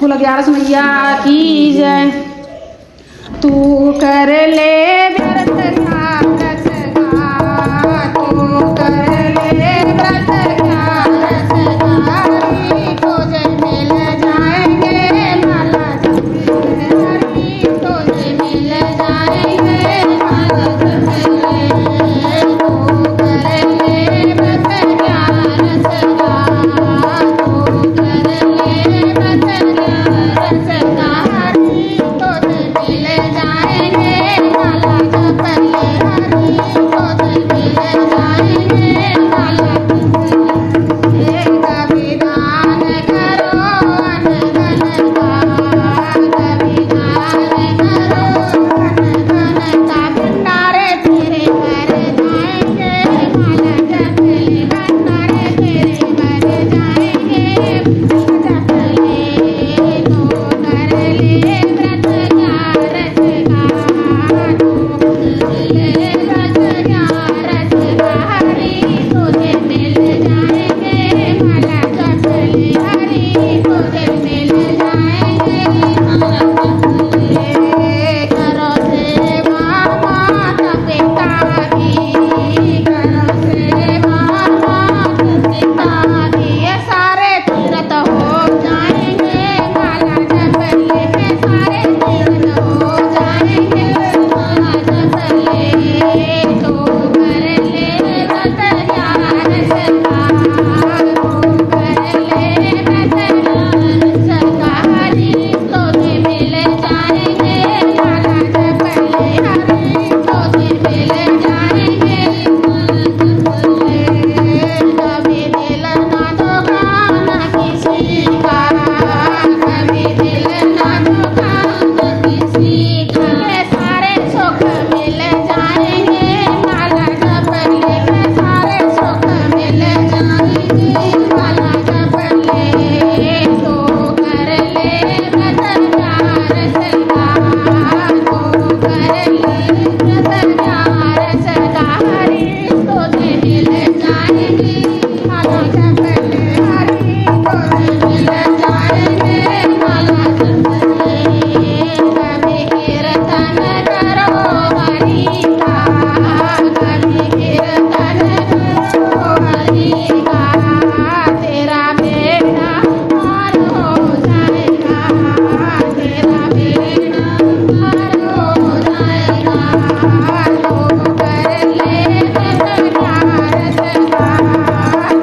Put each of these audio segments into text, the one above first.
बोला 11 मैया की जय। तू कर ले व्रत का रस का, तू कर ले व्रत का रस का, तुझे मिल जाएंगे माला हरी, तुझे मिल जाएंगे माला हरी। तू कर ले व्रत का रस का, तू कर ले व्रत का रस का, तुझे मिल जाएंगे माला जपले हरी, तुझे मिल जाएंगे माला। कभी दान करो अनधन का, कभी दान करो अनधन का, भंडारे तेरे भर जाएंगे माला जपले, भंडारे तेरे भर जाएंगे जपले। तो कर ले व्रत का रस का, तो कर ले व्रत का रस का हरी, तुझे मिल जाएंगे माला जपले हरी, तुझे मिल जाएंगे माला जपले। करो सेवा माता पिता की, करो सेवा माता पिता की, ये सारे तीर्थ हो जाएंगे माला जपले, ये सारे तीर्थ हो जाएंगे माला जपले। तो कर ले व्रत का रस का, तो कर ले व्रत का रस का हरी, तुझे मिल जाएंगे माला जपले हरी, तुझे मिल जाएंगे माला जपले। कभी दिल ना दुखाना किसी का, कभी दिल ना दुखाना किसी का, ये सारे सुख मिल जाएंगे माला जपले, ये सारे सुख मिल जाएंगे माला जपले। तो कर ले व्रत का रस का, तो कर ले व्रत का रस का हरी, तुझे मिल जाएंगे माला जपले हरी, तुझे मिल जाएंगे माला जपले। कभी कीर्तन करो हरि का, कभी कीर्तन करो हरि का, तेरा बेड़ा पार हो जाएगा, तेरा बेड़ा पार हो जाएगा। तो कर ले व्रत का रस का,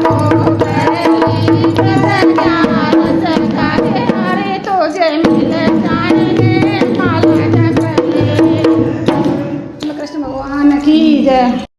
तो कर ले व्रत का रस का, हरे तुझे मिल जाएंगे माला जपले। कृष्ण भगवान की जय।